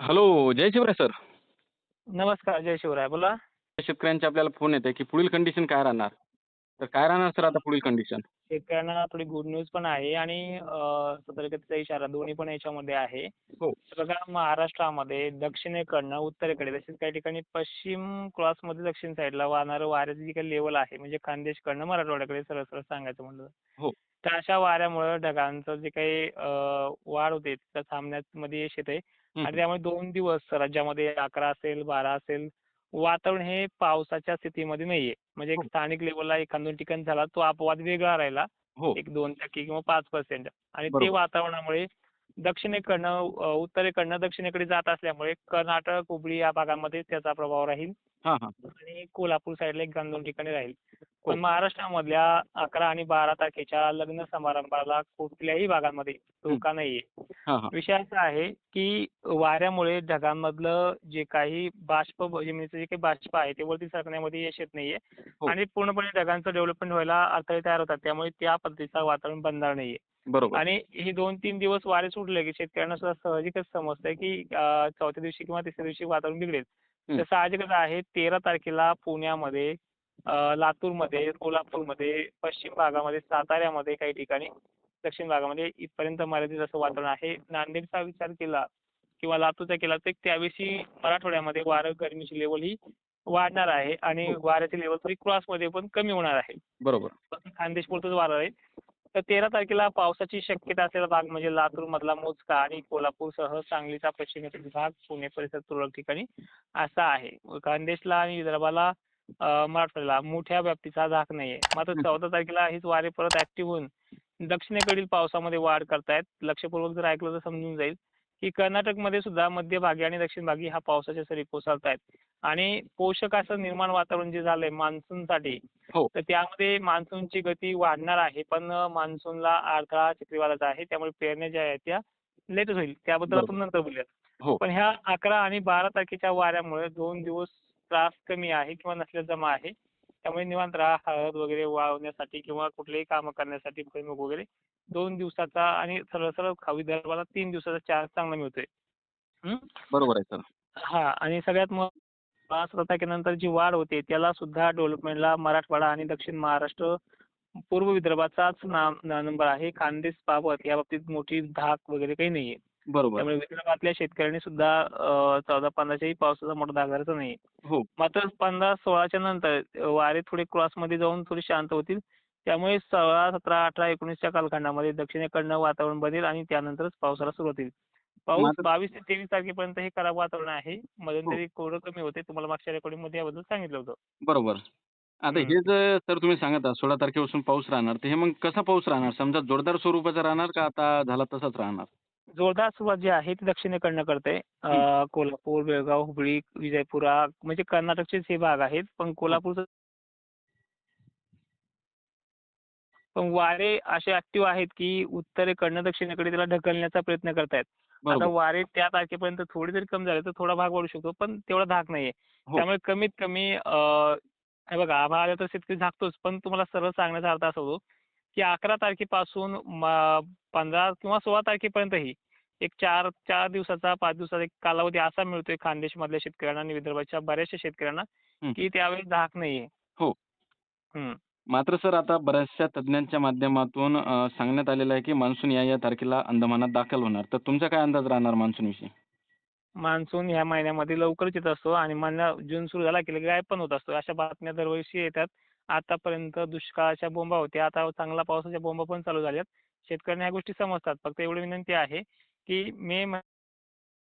Hello, जय Shivray sir. नमस्कार, जय शिवराय. बोला. शेतकऱ्यांचे आपल्याला फोन येते, की पुढील कंडिशन काय राहणार? तर काय राहणार सर आता पुढील कंडिशन? शेतकऱ्यांना थोडी गुड न्यूज पण आहे आणि सतर्कतेचा इशारा दोन्ही पण याच्यामध्ये आहे. हो. तर बघा महाराष्ट्रामध्ये दक्षिणेकडनं उत्तरेकडे तसेच काही ठिकाणी पश्चिम क्रॉसमध्ये दक्षिण साईडला वाहणारं वाऱ्याची जी काही लेवल आहे म्हणजे खानदेशकडनं मराठवाड्याकडे सरळ सरळ सांगायचं म्हणलं हो. तर अशा वाऱ्यामुळे ढगांचं जे काही वाढ होते त्या थांबण्यामध्ये यश येते हं, आणि हं. त्यामुळे 2 दिवस राज्यामध्ये 11 असेल 12 असेल वातावरण हे पावसाच्या स्थितीमध्ये नाहीये. म्हणजे एक हो, स्थानिक लेवलला एखाद दोन ठिकाणी झाला तो अपवाद वेगळा राहिला. हो. 1-2% किंवा 5% आणि ते बरोबर. वातावरणामुळे दक्षिणेकडनं उत्तरेकडनं दक्षिणेकडे जात असल्यामुळे कर्नाटक, हुबळी या भागामध्ये त्याचा प्रभाव राहील हां, हां. आणि कोल्हापूर साईडला 1-2 ठिकाणी राहील. हो. पण महाराष्ट्रामधल्या 11 आणि 12 तारखेच्या लग्न समारंभाला कुठल्याही भागामध्ये हं. धोका नाहीये. हां, हां. विषय असा आहे, की वाऱ्यामुळे ढगांमधलं जे काही बाष्प जमिनीचं जे काही बाष्प आहे ते वरती सरकण्यामध्ये यश येत नाहीये हो. आणि पूर्णपणे ढगांचं डेव्हलपमेंट व्हायला अडथळे तयार होतात. त्यामुळे त्या पद्धतीचं वातावरण बनणार नाहीये. बरोबर. आणि हे 2-3 दिवस वारे सुटले, की शेतकऱ्यांना सुद्धा साहजिकच समजतंय, की चौथ्या दिवशी किंवा तिसऱ्या दिवशी वातावरण बिघडेल. हं. तर साहजिकच आहे 13 तारखेला पुण्यामध्ये, लातूरमध्ये, कोल्हापूरमध्ये, पश्चिम भागामध्ये, साताऱ्यामध्ये काही ठिकाणी, दक्षिण भागामध्ये इथपर्यंत मर्यादित असं वातावरण आहे. नांदेडचा विचार केला किंवा लातूरचा केला तर त्यावेळी मराठवाड्यामध्ये वारं गरमीची लेव्हल ही वाढणार आहे आणि हो. वाऱ्याची लेव्हल थोडी क्रॉसमध्ये पण कमी होणार आहे. बरोबर. फक्त खानदेशपुरतंच वारं आहे. तर 13 तारखेला पावसाची शक्यता असलेला भाग म्हणजे लातूरमधला मोजका आणि कोल्हापूरसह सांगलीचा पश्चिमेकडील भाग, पुणे परिसर तुरळक ठिकाणी असा आहे. खानदेशला आणि विदर्भाला मराठवाड्याला मोठ्या व्याप्तीचा धाक नाहीये. मात्र हं. 14 तारखेला हेच वारे परत ऍक्टिव्ह होऊन दक्षिणेकडील पावसामध्ये वाढ करतायत. लक्षपूर्वक जर ऐकलं तर समजून जाईल, की कर्नाटकमध्ये सुद्धा मध्यभागी आणि दक्षिण भागी हा पावसाच्या सरी कोसळतायत आणि पोषक असं निर्माण वातावरण जे झालंय मान्सूनसाठी हो. तर त्यामध्ये मान्सूनची गती वाढणार आहे. पण मान्सूनला अडथळा चक्रीवादळाचा आहे. त्यामुळे पेरण्या ज्या आहेत त्या लेटच होईल. त्याबद्दल आपण बरोबर. नंतर बोलूयात. हो. पण ह्या 11 आणि 12 तारखेच्या वाऱ्यामुळे 2 दिवस त्रास कमी आहे किंवा नसल्यास जमा आहे. त्यामुळे निवांत राहा. हळद वगैरे वाळवण्यासाठी किंवा कुठलेही कामं करण्यासाठी भुईमूग वगैरे 2 दिवसाचा आणि सरळ सरळ विदर्भाला 3 दिवसाचा चार्ज चांगला मिळतोय. हं. बरोबर आहे सर. हां आणि सगळ्यात 5 तारखेनंतर जी वाढ होते त्याला सुद्धा डेव्हलपमेंटला मराठवाडा आणि दक्षिण महाराष्ट्र, पूर्व विदर्भाचाच नंबर आहे. खानदेश बाबत याबाबतीत मोठी धाक वगैरे काही नाहीये. बरोबर. त्यामुळे विदर्भातल्या शेतकऱ्यांनी सुद्धा 14-15च्याही पावसाचा मोठा धाक धरायचा नाही. हो. मात्र 15-16च्या नंतर वारे थोडे क्रॉसमध्ये जाऊन थोडे शांत होतील. त्यामुळे 16, 17, 18, 19च्या कालखंडामध्ये दक्षिणेकडनं वातावरण बनेल आणि त्यानंतरच पावसाला सुरुवात होईल. पाऊस मात्र 22 ते 23 तारखेपर्यंत हे खराब वातावरण आहे. हो. मध्यंतरी कोरडं कमी होते. तुम्हाला मागच्या रेकॉर्डिंगमध्ये याबद्दल सांगितलं होतं. बरोबर. आता हं. हे जर सर तुम्ही सांगत आहात 16 तारखेपासून पाऊस राहणार, तर हे मग कसा पाऊस राहणार? समजा जोरदार स्वरूपाचा राहणार का आता झाला तसाच राहणार? जोरदार सुरुवात जी आहे ती दक्षिणेकडनं करते. हं. कोल्हापूर, बेळगाव, हुबळी, विजयपुरा म्हणजे कर्नाटकचेच हे भाग आहेत. पण हो. कोल्हापूरचं पण वारे असे ऍक्टिव्ह आहेत, की उत्तरेकडनं दक्षिणेकडे त्याला ढकलण्याचा प्रयत्न करतायत. आता बरोबर. वारे त्या तारखेपर्यंत थोडे जरी कमी झाले, तर थोडा भाग वाढू शकतो, पण तेवढा धाक नाहीये. हो. त्यामुळे कमीत कमी हे बघा आभाळ आलं तर शेतकरी झाकतोच, पण तुम्हाला सरळ सांगण्याचा अर्थ असा होतो, की 11 तारखेपासून 15 किंवा 16 तारखेपर्यंतही एक 4 दिवसाचा, 5 दिवसाचा एक कालावधी असा मिळतोय खानदेशमधल्या शेतकऱ्यांना आणि विदर्भाच्या बऱ्याचशा शेतकऱ्यांना, हं. की त्यावेळेस धाक नाहीये. हो. हं. मात्र सर आता बऱ्याचशा तज्ञांच्या माध्यमातून सांगण्यात आलेलं आहे, की मान्सून या तारखेला अंदमानात दाखल होणार. तर तुमचा काय अंदाज राहणार मान्सूनविषयी? मान्सून ह्या महिन्यामध्ये लवकरच येत असतो आणि महिना जून सुरू झाला की गायब पण होत असतो. अशा बातम्या दरवर्षी येतात. आतापर्यंत दुष्काळाच्या बोंबा होत्या. आता चांगला पावसाच्या बोंबा पण चालू झाल्यात. शेतकऱ्यांना ह्या गोष्टी समजतात. फक्त एवढी विनंती आहे की मे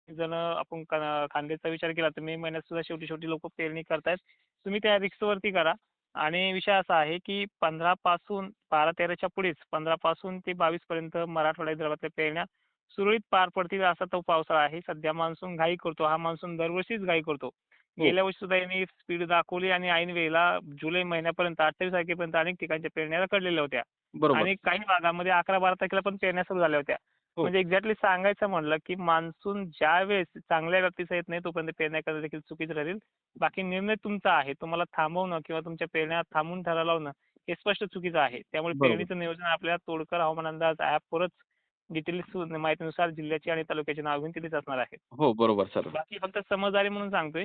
जण आपण कांद्याचा विचार केला तर मे महिन्यात सुद्धा शेवटी लोक पेरणी करतायत. तुम्ही त्या रिस्कवरती करा आणि विषय असा आहे की 15 पासून 12-13च्या पुढेच 15 पासून ते 22 पर्यंत मराठवाडा विदर्भातल्या पेरण्या सुरळीत पार पडतील असा तो पावसाळा आहे. सध्या मान्सून घाई करतो. हा मान्सून दरवर्षीच घाई करतो. हो. गेल्या वर्षी सुद्धा यांनी स्पीड दाखवली आणि ऐन वेळेला जुलै महिन्यापर्यंत 28 तारखेपर्यंत अनेक ठिकाणच्या पेरण्या रखडलेल्या होत्या बरोबर. आणि काही भागामध्ये 11-12 तारखेला पण पेरण्या सुरू झाल्या होत्या. हो. म्हणजे एक्झॅक्टली सांगायचं म्हणलं, की मान्सून ज्यावेळेस चांगल्या व्याप्तीचा येत नाही तोपर्यंत पेरण्या करणं देखील चुकीचं ठरेल. बाकी निर्णय तुमचा आहे. तुम्हाला थांबवणं किंवा तुमच्या पेरण्या थांबवून ठरा लावणं हे स्पष्ट चुकीचं आहे. त्यामुळे बरोबर. पेरणीचं नियोजन आपल्या तोडकर हवामान अंदाज ॲपवरच डिटेल्स माहितीनुसार जिल्ह्याची आणि तालुक्याची नाव घेऊन तिथेच असणार आहे. हो, बरोबर सर. बाकी फक्त समजदारी म्हणून सांगतोय,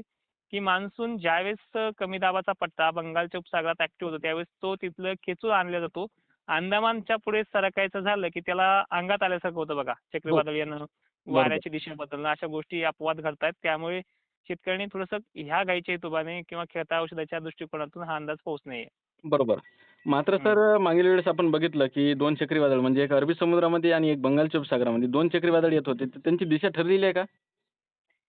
की मान्सून ज्यावेळेस कमी दाबाचा पट्टा बंगालच्या उपसागरात ऍक्टिव्ह होतो त्यावेळेस तो तिथलं खेचून आणला जातो. अंदमानच्या पुढे सरकायचं झालं, की त्याला अंगात आल्यासारखं होतं बघा. हो, चक्रीवादळ येणं, बरोबर. वाऱ्याची दिशा बदलणं अशा गोष्टी अपवाद घडतायत. त्यामुळे शेतकऱ्यांनी थोडंसं ह्या गायीच्या हिशोबाने किंवा खेळता औषधाच्या दृष्टिकोनातून हा अंदाज पोहोचू नये. बरोबर. मात्र हं. सर मागील वेळेस आपण बघितलं, की 2 चक्रीवादळ म्हणजे एक अरबी समुद्रामध्ये आणि एक बंगालच्या उपसागरामध्ये 2 चक्रीवादळ येत होते. तर त्यांची दिशा ठरलेली आहे का?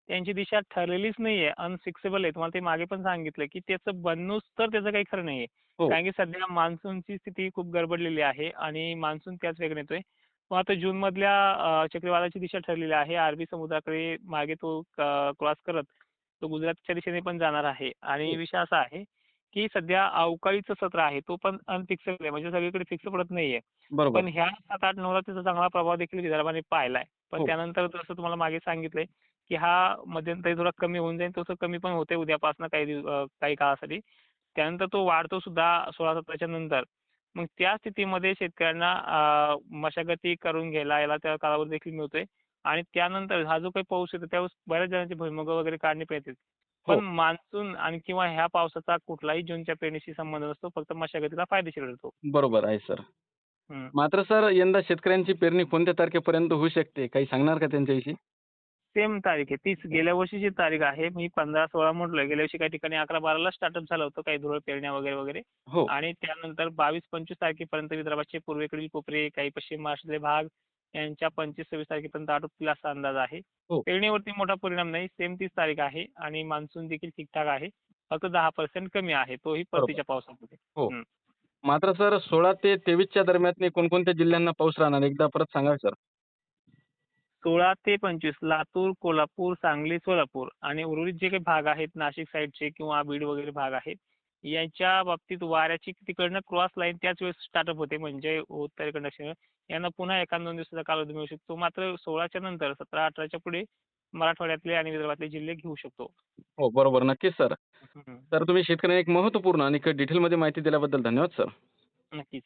त्यांची दिशा ठरलेलीच नाहीये. अनफिक्सेबल आहे. तुम्हाला ते मागे पण सांगितलं, की त्याचं बनूच तर त्याचं काही खरं नाहीये. हो. कारण की सध्या मान्सूनची स्थिती खूप गडबडलेली आहे आणि मान्सून त्याच वेगाने येतोय. मग आता जूनमधल्या चक्रीवादळाची दिशा ठरलेली आहे. अरबी समुद्राकडे मागे तो क्रॉस करत तो गुजरातच्या दिशेने पण जाणार आहे आणि हो. विषय असा आहे, की सध्या अवकाळीचं सत्र आहे. तो पण अनफिक्सेबल आहे. म्हणजे सगळीकडे फिक्स पडत नाहीये. बरोबर. पण ह्या 7, 8, 9ला त्याचा चांगला प्रभाव देखील विदर्भाने पाहिलाय. पण हो. त्यानंतर जसं तुम्हाला मागे सांगितलंय, की हा मध्यंतरी थोडा कमी होऊन जाईल. तसं कमी पण होतंय उद्यापासून काही काळासाठी. त्यानंतर तो वाढतो सुद्धा 16-17च्या नंतर. मग त्या स्थितीमध्ये शेतकऱ्यांना मशागती करून घ्यायला याला त्या कालावधी देखील मिळतोय आणि त्यानंतर हा जो काही पाऊस येतो त्यावेळेस बऱ्याच जणांची भुईमुगं वगैरे काढणी येते. पण हो. मान्सून आणि किंवा ह्या पावसाचा कुठलाही जूनच्या पेरणीशी संबंध नसतो. फक्त मशागतीला फायदेशीर ठरतो. बरोबर आहे सर. हं. मात्र सर यंदा शेतकऱ्यांची पेरणी कोणत्या तारखेपर्यंत होऊ शकते? काही सांगणार का त्यांच्याविषयी? सेम तारीख आहे. तीच गेल्या वर्षीची तारीख आहे. मी 15-16 म्हटलोय. गेल्या वर्षी काही ठिकाणी 11-12ला स्टार्टअप झालं होतं. काही धुरळ पेरण्या वगैरे, वगैरे. हो. आणि त्यानंतर 22-25 तारखेपर्यंत विदर्भाचे पूर्वेकडील कोपरे, काही पश्चिम महाराष्ट्रातले भाग यांच्या 25-26 तारखेपर्यंत आटोपतील असा अंदाज आहे. हो. पेरणीवरती मोठा परिणाम नाही. सेम तीच तारीख आहे आणि मान्सून देखील ठीकठाक आहे. फक्त 10% कमी आहे. तोही बरोबर. परतीच्या पावसामध्ये. हो. हं. मात्र सर 16 ते 23च्या दरम्यान कोणकोणत्या जिल्ह्यांना पाऊस राहणार? एकदा परत सांगा सर. 16 ते 25 लातूर, कोल्हापूर, सांगली, सोलापूर आणि उर्वरित जे काही भाग आहेत नाशिक साईडचे किंवा बीड वगैरे भाग आहेत, यांच्या बाबतीत वाऱ्याची तिकडनं क्रॉस लाईन त्याच वेळेस स्टार्टअप होते म्हणजे उत्तरेकडनं दक्षिण यांना पुन्हा 1-2 दिवसाचा कालावधी मिळू शकतो. मात्र 16च्या नंतर 17-18च्या पुढे मराठवाड्यातले आणि विदर्भातले जिल्हे घेऊ शकतो. हो, बरोबर. नक्कीच सर. हं, तर तुम्ही शेतकऱ्यांना एक महत्त्वपूर्ण आणि डिटेलमध्ये माहिती दिल्याबद्दल धन्यवाद सर. नक्कीच.